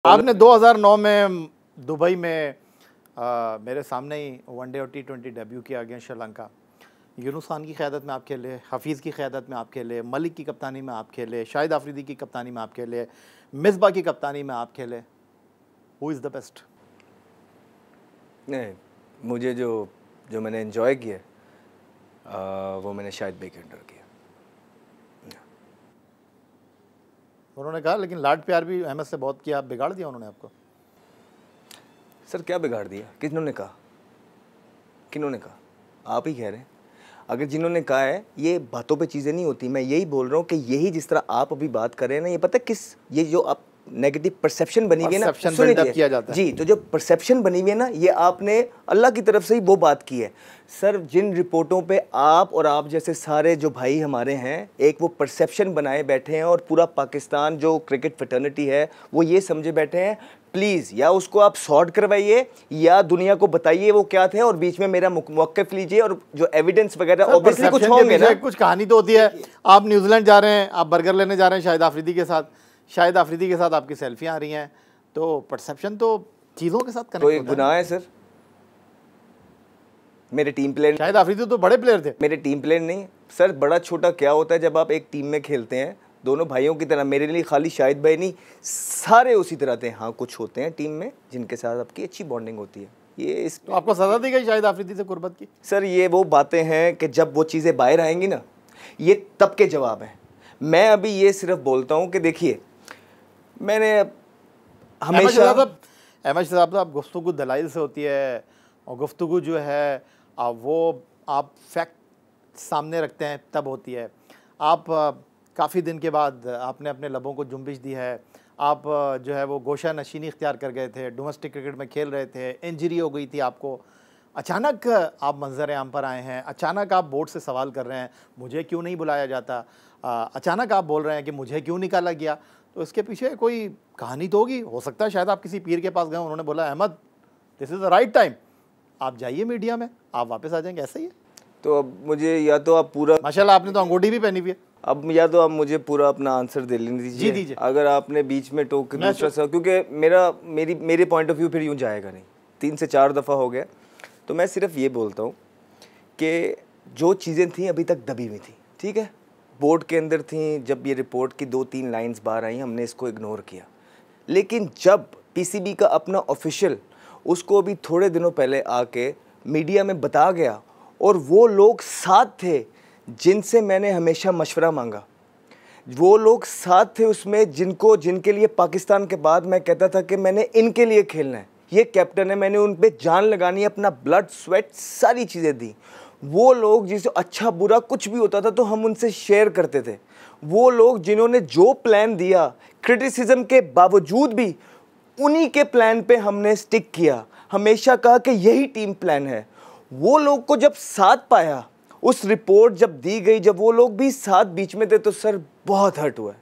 आपने 2009 में दुबई में मेरे सामने ही वनडे और T20 डेब्यू किया अगेंस्ट श्रीलंका। यूनुस खान की क़यादत में आप खेले, हफीज़ की क़यादत में आप खेले, मलिक की कप्तानी में आप खेले, शाहिद आफरीदी की कप्तानी में आप खेले, मिसबा की कप्तानी में आप खेले। Who is the best? नहीं, मुझे जो मैंने एंजॉय किया वो मैंने शाहिद भाई के अंडर किया। उन्होंने कहा लेकिन लाड प्यार भी अहमद से बहुत किया, बिगाड़ दिया उन्होंने आपको। सर क्या बिगाड़ दिया? किन्होंने कहा? किन्होंने कहा? आप ही कह रहे हैं। अगर जिन्होंने कहा है, ये बातों पे चीज़ें नहीं होती। मैं यही बोल रहा हूँ कि यही जिस तरह आप अभी बात कर रहे हैं ना, ये पता है किस, ये जो आप नेगेटिव परसेप्शन बनी हुई है ना, परसेप्शन किया जाता है जी, तो जो परसेप्शन बनी हुई है ना, ये आपने अल्लाह की तरफ से ही वो बात की है। सर जिन रिपोर्टों पे आप और आप जैसे सारे जो भाई हमारे हैं, एक वो परसेप्शन बनाए बैठे हैं और पूरा पाकिस्तान जो क्रिकेट फ्रेटर्निटी है वो ये समझे बैठे हैं, प्लीज़ या उसको आप सॉर्ट करवाइए या दुनिया को बताइए वो क्या थे और बीच में मेरा मौक़िफ़ लीजिए और जो एविडेंस वगैरह ऑब्वियसली कुछ होंगे ना। कुछ कहानी तो होती है। आप न्यूजीलैंड जा रहे हैं, आप बर्गर लेने जा रहे हैं शाहिद आफरीदी के साथ, शाहिद आफरीदी के साथ आपकी सेल्फियाँ आ रही हैं, तो परसेप्शन तो चीज़ों के साथ कनेक्ट तो एक गुनाह है सर। मेरे टीम प्लेयर, शाहिद आफरीदी तो बड़े प्लेयर थे। मेरे टीम प्लेयर नहीं सर। बड़ा छोटा क्या होता है जब आप एक टीम में खेलते हैं, दोनों भाइयों की तरह। मेरे लिए खाली शाहिद भाई नहीं, सारे उसी तरह थे। हाँ, कुछ होते हैं टीम में जिनके साथ आपकी अच्छी बॉन्डिंग होती है। ये इस तो आपको सजा दी गई शाहिद आफरीदी से कुर्बत की? सर ये वो बातें हैं कि जब वो चीज़ें बाहर आएंगी ना, ये तब के जवाब हैं। मैं अभी ये सिर्फ बोलता हूँ कि देखिए, मैंने हमेशा अहमद शहजाद साहब, गुफ्तगू दलाइल से होती है और गुफ्तगू जो है वो आप फैक्ट सामने रखते हैं तब होती है। आप काफ़ी दिन के बाद आपने अपने लबों को जुम्बिश दी है। आप जो है वो गोशा नशीनी इख्तियार कर गए थे, डोमेस्टिक क्रिकेट में खेल रहे थे, इंजरी हो गई थी आपको, अचानक आप मंजर आम पर आए हैं, अचानक आप बोर्ड से सवाल कर रहे हैं मुझे क्यों नहीं बुलाया जाता, अचानक आप बोल रहे हैं कि मुझे क्यों निकाला गया। तो इसके पीछे कोई कहानी तो होगी। हो सकता है शायद आप किसी पीर के पास गए, उन्होंने बोला Ahmad this is the right time, आप जाइए मीडिया में, आप वापस आ जाएंगे, ऐसा ही है। तो अब मुझे या तो आप पूरा, माशाल्लाह आपने तो अंगूठी भी पहनी हुई है, अब या तो आप मुझे पूरा अपना आंसर दे लेने दीजिए। जी दीजिए। अगर आपने बीच में टोक दूसरा सा, क्योंकि मेरे पॉइंट ऑफ व्यू फिर यूँ जाएगा नहीं। 3 से 4 दफ़ा हो गया। तो मैं सिर्फ ये बोलता हूँ कि जो चीज़ें थी अभी तक दबी हुई थी, ठीक है, बोर्ड के अंदर थी। जब ये रिपोर्ट की 2-3 लाइंस बाहर आई, हमने इसको इग्नोर किया। लेकिन जब पीसीबी का अपना ऑफिशियल उसको अभी थोड़े दिनों पहले आके मीडिया में बता गया, और वो लोग साथ थे जिनसे मैंने हमेशा मशवरा मांगा, वो लोग साथ थे उसमें जिनके लिए पाकिस्तान के बाद मैं कहता था कि मैंने इनके लिए खेलना है, ये कैप्टन है, मैंने उन पे जान लगानी है, अपना ब्लड स्वेट सारी चीज़ें दी। वो लोग जिसे अच्छा बुरा कुछ भी होता था तो हम उनसे शेयर करते थे। वो लोग जिन्होंने जो प्लान दिया, क्रिटिसिज्म के बावजूद भी उन्हीं के प्लान पे हमने स्टिक किया, हमेशा कहा कि यही टीम प्लान है। वो लोग को जब साथ पाया, उस रिपोर्ट जब दी गई, जब वो लोग भी साथ बीच में थे, तो सर बहुत हर्ट हुआ है।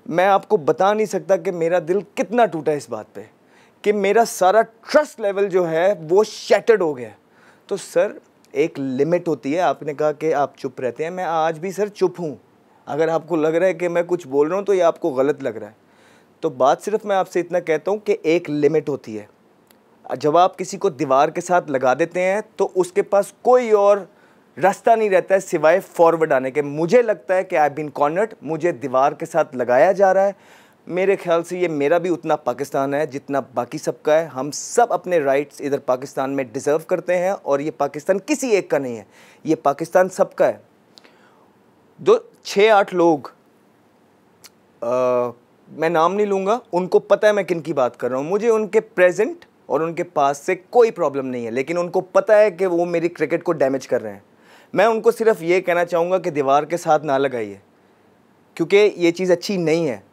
मैं आपको बता नहीं सकता कि मेरा दिल कितना टूटा इस बात पे, कि मेरा सारा ट्रस्ट लेवल जो है वो शैटर्ड हो गया। तो सर एक लिमिट होती है। आपने कहा कि आप चुप रहते हैं, मैं आज भी सर चुप हूँ। अगर आपको लग रहा है कि मैं कुछ बोल रहा हूँ तो ये आपको गलत लग रहा है। तो बात सिर्फ मैं आपसे इतना कहता हूँ कि एक लिमिट होती है। जब आप किसी को दीवार के साथ लगा देते हैं तो उसके पास कोई और रास्ता नहीं रहता है सिवाय फॉरवर्ड आने के। मुझे लगता है कि आई बीन कॉर्नर्ड, मुझे दीवार के साथ लगाया जा रहा है। मेरे ख्याल से ये मेरा भी उतना पाकिस्तान है जितना बाकी सबका है। हम सब अपने राइट्स इधर पाकिस्तान में डिज़र्व करते हैं, और ये पाकिस्तान किसी एक का नहीं है, ये पाकिस्तान सबका है। 6-8 लोग, मैं नाम नहीं लूँगा, उनको पता है मैं किन की बात कर रहा हूँ। मुझे उनके प्रेजेंट और उनके पास से कोई प्रॉब्लम नहीं है, लेकिन उनको पता है कि वो मेरी क्रिकेट को डैमेज कर रहे हैं। मैं उनको सिर्फ ये कहना चाहूँगा कि दीवार के साथ ना लगाइए, क्योंकि ये चीज़ अच्छी नहीं है।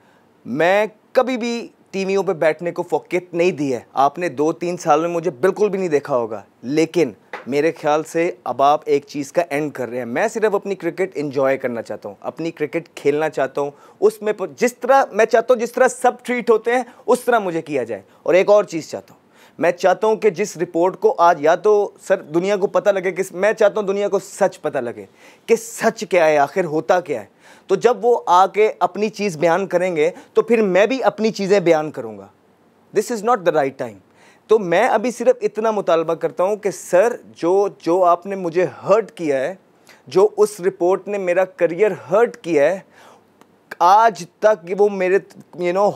मैं कभी भी टीवियों पे बैठने को फोकत नहीं दी है। आपने 2-3 साल में मुझे बिल्कुल भी नहीं देखा होगा, लेकिन मेरे ख्याल से अब आप एक चीज़ का एंड कर रहे हैं। मैं सिर्फ अपनी क्रिकेट एंजॉय करना चाहता हूँ, अपनी क्रिकेट खेलना चाहता हूँ, उसमें जिस तरह मैं चाहता हूँ, जिस तरह सब ट्रीट होते हैं उस तरह मुझे किया जाए। और एक और चीज़ चाहता हूँ, मैं चाहता हूं कि जिस रिपोर्ट को आज या तो सर दुनिया को पता लगे, कि मैं चाहता हूं दुनिया को सच पता लगे कि सच क्या है, आखिर होता क्या है। तो जब वो आके अपनी चीज़ बयान करेंगे तो फिर मैं भी अपनी चीज़ें बयान करूंगा। This is not the right time. तो मैं अभी सिर्फ इतना मुतालबा करता हूँ कि सर जो आपने मुझे हर्ट किया है, जो उस रिपोर्ट ने मेरा करियर हर्ट किया है, आज तक वो मेरे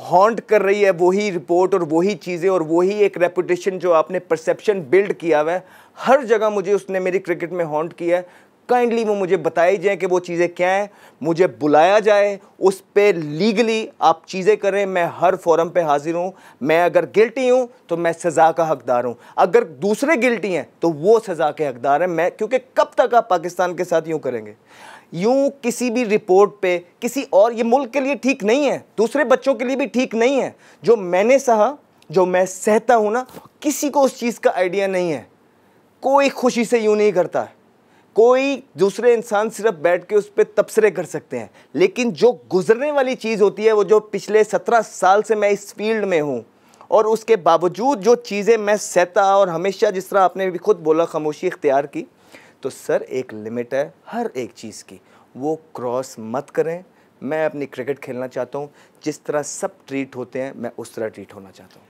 हॉन्ट कर रही है वही रिपोर्ट और वही चीज़ें और वही एक रेपुटेशन जो आपने परसेप्शन बिल्ड किया हुआ है, हर जगह मुझे उसने मेरी क्रिकेट में हॉन्ट किया है। काइंडली वो मुझे बताई जाए कि वो चीज़ें क्या हैं, मुझे बुलाया जाए, उस पे लीगली आप चीज़ें करें। मैं हर फोरम पे हाजिर हूँ। मैं अगर गिल्टी हूँ तो मैं सज़ा का हकदार हूँ, अगर दूसरे गिल्टी हैं तो वो सज़ा के हकदार हैं। मैं, क्योंकि कब तक आप पाकिस्तान के साथ यूँ करेंगे, यूं किसी भी रिपोर्ट पे किसी और, ये मुल्क के लिए ठीक नहीं है, दूसरे बच्चों के लिए भी ठीक नहीं है। जो मैंने सहा, जो मैं सहता हूं ना, किसी को उस चीज़ का आइडिया नहीं है। कोई खुशी से यूं नहीं करता है, कोई दूसरे इंसान सिर्फ बैठ के उस पर तबसरे कर सकते हैं, लेकिन जो गुजरने वाली चीज़ होती है, वो जो पिछले 17 साल से मैं इस फील्ड में हूँ और उसके बावजूद जो चीज़ें मैं सहता और हमेशा, जिस तरह आपने भी खुद बोला, खामोशी इख्तियार की, तो सर एक लिमिट है हर एक चीज़ की, वो क्रॉस मत करें। मैं अपनी क्रिकेट खेलना चाहता हूँ, जिस तरह सब ट्रीट होते हैं मैं उस तरह ट्रीट होना चाहता हूँ।